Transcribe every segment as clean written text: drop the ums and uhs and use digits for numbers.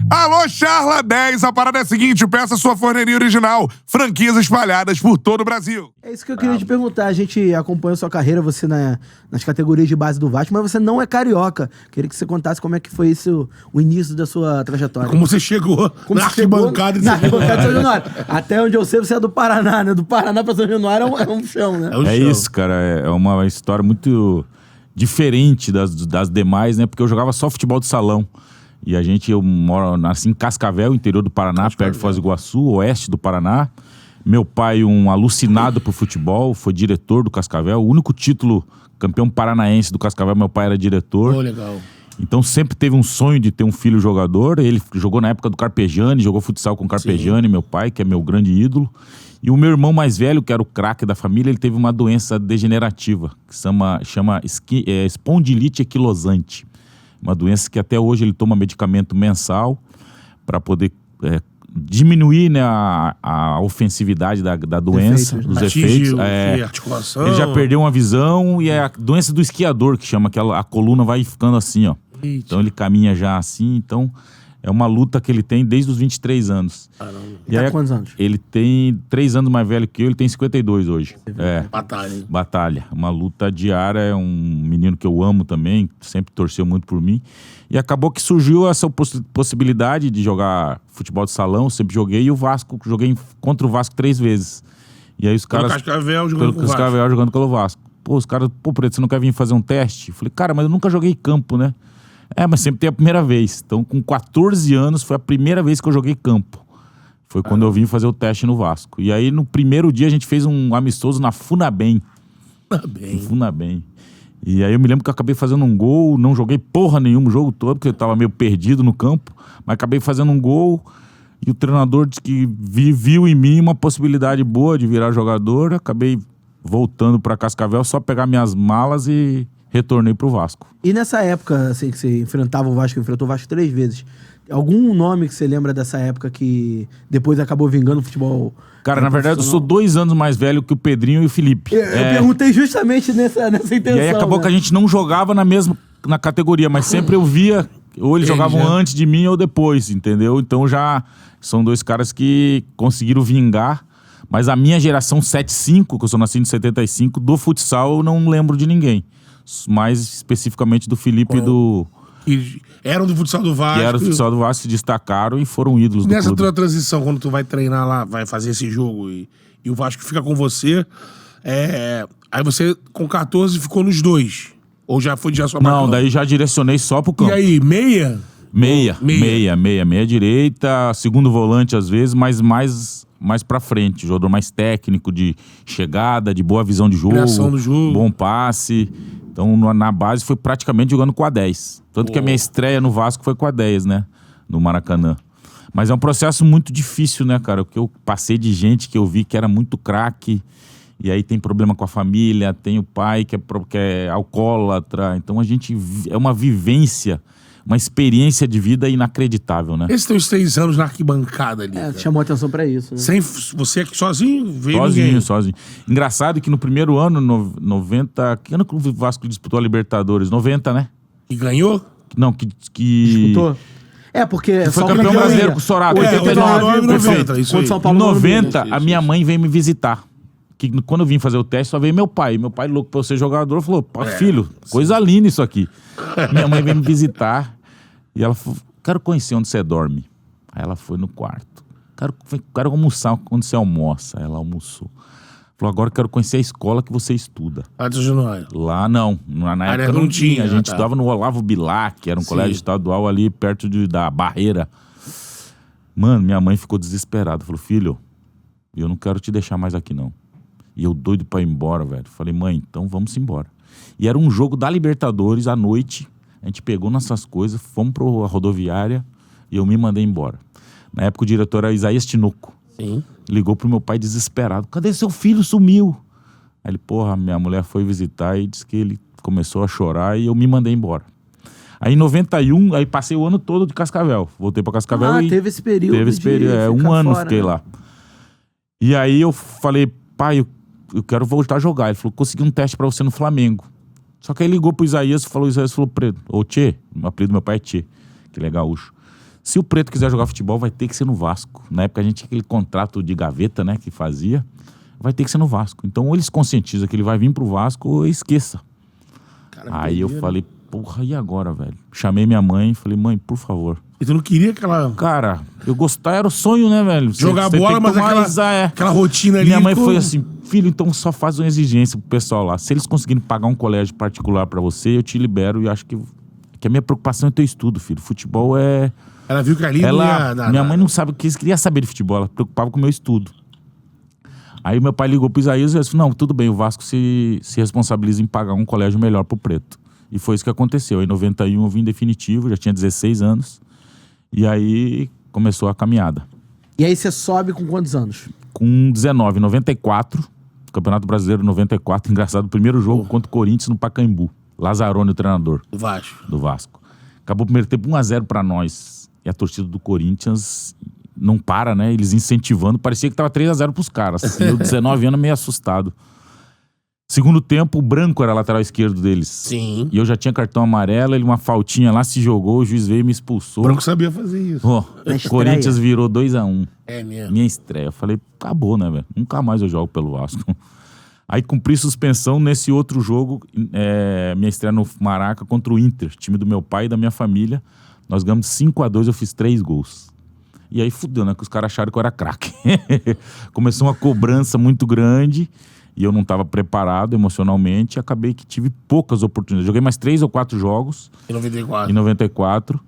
Alô, Charla 10, a parada é a seguinte, peça sua forneria original, franquias espalhadas por todo o Brasil. É isso que eu queria te perguntar, a gente acompanha a sua carreira, você nas categorias de base do Vasco, mas você não é carioca. Queria que você contasse como é que foi isso, o início da sua trajetória. Como você chegou na arquibancada de São Januário. Até onde eu sei, você é do Paraná, né? Do Paraná pra São Januário é um chão, né? É isso, cara, é uma história muito diferente das demais, né? Porque eu jogava só futebol de salão. E eu nasci em Cascavel, interior do Paraná, perto de Foz do Iguaçu, oeste do Paraná. Meu pai, um alucinado por futebol, foi diretor do Cascavel. O único título campeão paranaense do Cascavel, meu pai era diretor. Oh, legal. Então sempre teve um sonho de ter um filho jogador. Ele jogou na época do Carpegiani, jogou futsal com o Carpegiani, meu pai, que é meu grande ídolo. E o meu irmão mais velho, que era o craque da família, ele teve uma doença degenerativa, que chama espondilite anquilosante. Uma doença que até hoje ele toma medicamento mensal para poder diminuir, né, a ofensividade da doença, dos efeitos. Articulação. Ele já perdeu uma visão e é a doença do esquiador, que chama, que a coluna vai ficando assim, ó. Eita. Então ele caminha já assim, então é uma luta que ele tem desde os 23 anos. Caramba. E aí, quantos anos? Ele tem 3 anos mais velho que eu, ele tem 52 hoje. Batalha, hein? Batalha. Uma luta diária, é um menino que eu amo também, sempre torceu muito por mim. E acabou que surgiu essa possibilidade de jogar futebol de salão, sempre joguei, e o Vasco, joguei contra o Vasco 3 vezes. E aí os caras... Cascavel jogando com o Vasco. Cascavel jogando pelo Vasco. Pô, os caras, Preto, você não quer vir fazer um teste? Eu falei, cara, mas eu nunca joguei campo, né? Mas sempre tem a primeira vez. Então, com 14 anos, foi a primeira vez que eu joguei campo. Foi quando eu vim fazer o teste no Vasco. E aí, no primeiro dia, a gente fez um amistoso na Funabem. Funabem. E aí, eu me lembro que eu acabei fazendo um gol. Não joguei porra nenhuma o jogo todo, porque eu tava meio perdido no campo. Mas acabei fazendo um gol. E o treinador disse que viu em mim uma possibilidade boa de virar jogador. Acabei voltando para Cascavel, só pegar minhas malas e retornei pro Vasco. E nessa época, assim, que você enfrentou o Vasco 3 vezes, algum nome que você lembra dessa época que depois acabou vingando o futebol? Cara, na verdade, eu sou 2 anos mais velho que o Pedrinho e o Felipe. Eu perguntei justamente nessa intenção. E aí acabou, né, que a gente não jogava na categoria, mas sempre eu via, ou eles jogavam antes de mim ou depois, entendeu? Então já são 2 caras que conseguiram vingar. Mas a minha geração 75, que eu sou nascido em 75, do futsal eu não lembro de ninguém. Mais especificamente do Felipe e do... Que eram do futsal do Vasco. Que eram do futsal do Vasco, se destacaram e foram ídolos do clube. Nessa tua transição, quando tu vai treinar lá, vai fazer esse jogo e o Vasco fica com você, aí você com 14 ficou nos 2? Ou já foi de sua marca? Não, daí já direcionei só pro campo. E aí, meia? Meia direita, segundo volante às vezes, mas mais pra frente, jogador mais técnico, de chegada, de boa visão de jogo, criação do jogo, bom passe. Então na base foi praticamente jogando com a 10. Tanto que a minha estreia no Vasco foi com a 10, né? No Maracanã. Mas é um processo muito difícil, né, cara? Porque eu passei de gente que eu vi que era muito craque, e aí tem problema com a família, tem o pai que é alcoólatra. Então é uma vivência, uma experiência de vida inacreditável, né? Esses teus 3 anos na arquibancada ali. Chamou atenção pra isso, né? Sem você aqui sozinho? Sozinho. Engraçado que no primeiro ano, 90... Que ano que o Vasco disputou a Libertadores? 90, né? E ganhou? Não, que... Disputou? Porque... Que foi campeão brasileiro com o Sorato. 89, 90. Isso aí. São Paulo, em 90, a minha mãe veio me visitar. Que quando eu vim fazer o teste, só veio meu pai. Meu pai, louco pra eu ser jogador, falou, filho, coisa linda isso aqui. Minha mãe veio me visitar e ela falou, quero conhecer onde você dorme. Aí ela foi no quarto. Quero almoçar onde você almoça. Aí ela almoçou. Falou, agora quero conhecer a escola que você estuda. Lá de Januário. Lá não. Na época não tinha. A gente estudava no Olavo Bilac, que era um colégio estadual ali perto da Barreira. Mano, minha mãe ficou desesperada. Falou, filho, eu não quero te deixar mais aqui não. E eu doido pra ir embora, velho. Falei, mãe, então vamos embora. E era um jogo da Libertadores à noite. A gente pegou nossas coisas, fomos pra rodoviária e eu me mandei embora. Na época o diretor era Isaías Tinoco. Sim. Ligou pro meu pai desesperado. Cadê seu filho? Sumiu. Aí ele, minha mulher foi visitar e disse que ele começou a chorar e eu me mandei embora. Aí em 91, aí passei o ano todo de Cascavel. Voltei pra Cascavel e... teve esse período. Teve esse período, um ano fora, fiquei lá. E aí eu falei, pai, eu quero voltar a jogar. Ele falou, consegui um teste pra você no Flamengo. Só que aí ligou pro Isaías, Isaías falou, Preto, ô Tchê, o apelido do meu pai é Tchê, que ele é gaúcho. Se o Preto quiser jogar futebol, vai ter que ser no Vasco. Na época a gente tinha aquele contrato de gaveta, né, que fazia. Vai ter que ser no Vasco. Então ou eles conscientizam que ele vai vir pro Vasco ou esqueça. Cara, Aí eu falei, porra, e agora, velho? Chamei minha mãe e falei, mãe, por favor. E tu não queria aquela... Cara, eu gostar era o sonho, né, velho? Jogar Você bola, tem que mas tomar aquela rotina ali... Minha mãe foi assim, filho, então só faz uma exigência pro pessoal lá. Se eles conseguirem pagar um colégio particular pra você, eu te libero. E acho que a minha preocupação é teu estudo, filho. Futebol é... Ela viu que ali minha mãe não sabe o que queria saber de futebol, ela preocupava com o meu estudo. Aí meu pai ligou pro Isaías e disse, não, tudo bem, o Vasco se responsabiliza em pagar um colégio melhor pro Preto. E foi isso que aconteceu. Em 91 eu vim definitivo, já tinha 16 anos. E aí começou a caminhada. E aí você sobe com quantos anos? Com 19, 94, Campeonato Brasileiro 94, engraçado, o primeiro jogo contra o Corinthians no Pacaembu. Lazzaroni, o treinador do Vasco. Acabou o primeiro tempo 1-0 pra nós. E a torcida do Corinthians não para, né? Eles incentivando, parecia que tava 3-0 pros caras. Eu, 19 anos, meio assustado. Segundo tempo, o Branco era lateral esquerdo deles. Sim. E eu já tinha cartão amarelo, ele uma faltinha lá, se jogou, o juiz veio e me expulsou. O Branco sabia fazer isso. O Corinthians virou 2-1. É mesmo. Minha estreia. Eu falei, acabou, né, velho? Nunca mais eu jogo pelo Vasco. Aí cumpri suspensão nesse outro jogo, minha estreia no Maraca contra o Inter, time do meu pai e da minha família. Nós ganhamos 5-2, eu fiz 3 gols. E aí fudeu, né? Que os caras acharam que eu era craque. Começou uma cobrança muito grande e eu não estava preparado emocionalmente. Acabei que tive poucas oportunidades. Joguei mais 3 ou 4 jogos. Em 94.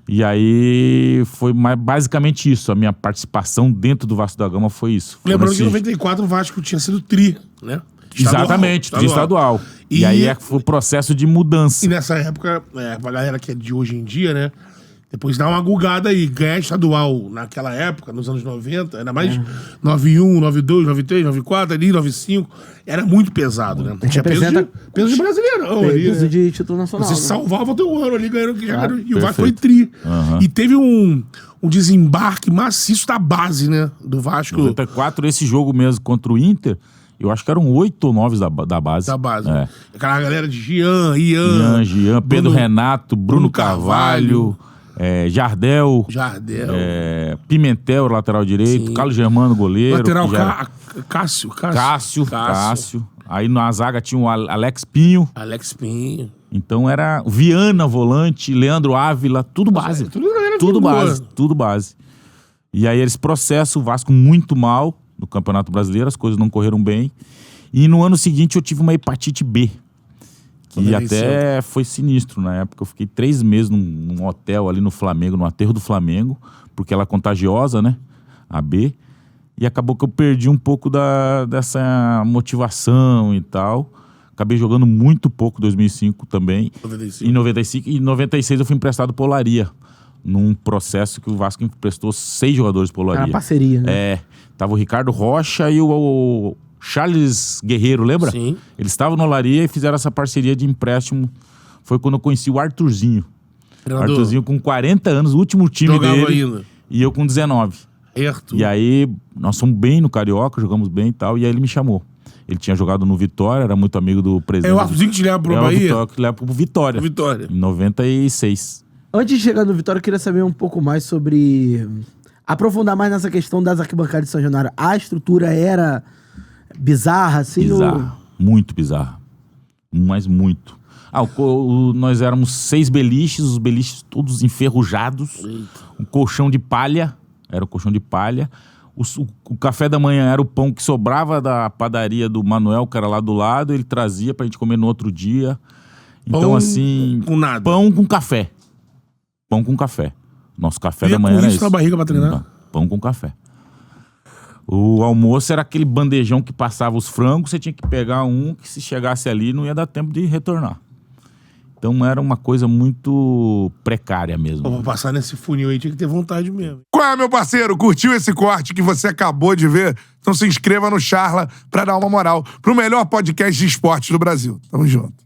E aí foi basicamente isso. A minha participação dentro do Vasco da Gama foi isso. Lembrando que em 94 o Vasco tinha sido tri, né? Exatamente, tri estadual. E aí foi o processo de mudança. E nessa época, pra galera que é de hoje em dia, né? Depois dá uma gulgada aí. Ganhar estadual naquela época, nos anos 90, ainda mais 91, 92, 93, 94, ali, 95, era muito pesado, né? Tinha peso de brasileirão ali. Peso né? de título nacional. Você né? salvava o teu ano ali, ganhando. E o Vasco foi perfeito. tri. E teve um desembarque maciço da base, né? Do Vasco. 94, esse jogo mesmo contra o Inter, eu acho que eram 8 ou 9 da base. Da base. É. Aquela galera de Ian, Pedro Renato, Bruno Carvalho, Jardel, Pimentel, lateral direito, Sim. Carlos Germano, goleiro. Lateral Cássio. Aí na zaga tinha o Alex Pinho. Então era Viana, volante, Leandro Ávila, tudo base. Tudo base. E aí esse processo, o Vasco muito mal no Campeonato Brasileiro, as coisas não correram bem. E no ano seguinte eu tive uma hepatite B. Que até foi sinistro na época. Eu fiquei 3 meses num hotel ali no Flamengo, no aterro do Flamengo, porque ela é contagiosa, né? A B. E acabou que eu perdi um pouco dessa motivação e tal. Acabei jogando muito pouco em 2005 também. 95. Em 95 e 96 eu fui emprestado pro Olaria. Num processo que o Vasco emprestou 6 jogadores pro Olaria. Era parceria, né? Tava o Ricardo Rocha e o Charles Guerreiro, lembra? Sim. Eles estavam no Olaria e fizeram essa parceria de empréstimo. Foi quando eu conheci o Arthurzinho. Arthurzinho com 40 anos, o último time jogava dele. Ainda. E eu com 19. E aí, nós fomos bem no Carioca, jogamos bem e tal. E aí ele me chamou. Ele tinha jogado no Vitória, era muito amigo do presidente. É o Arthurzinho que te leva pro Bahia? O que leva pro Vitória. Em 96. Antes de chegar no Vitória, eu queria saber um pouco mais sobre... Aprofundar mais nessa questão das arquibancadas de São Januário. A estrutura era bizarra, assim? Bizarra. Muito bizarra. Mas muito. Nós éramos 6 beliches, os beliches todos enferrujados. Um colchão de palha. Era o colchão de palha. O café da manhã era o pão que sobrava da padaria do Manuel, que era lá do lado. Ele trazia pra gente comer no outro dia. Então, pão assim... com nada. Pão com café. Pão com café. Nosso café da manhã era isso. Na barriga pra treinar? Pão com café. O almoço era aquele bandejão que passava os frangos. Você tinha que pegar um que se chegasse ali não ia dar tempo de retornar. Então era uma coisa muito precária mesmo. Pra passar nesse funil aí tinha que ter vontade mesmo. Qual é, meu parceiro? Curtiu esse corte que você acabou de ver? Então se inscreva no Charla pra dar uma moral pro melhor podcast de esportes do Brasil. Tamo junto.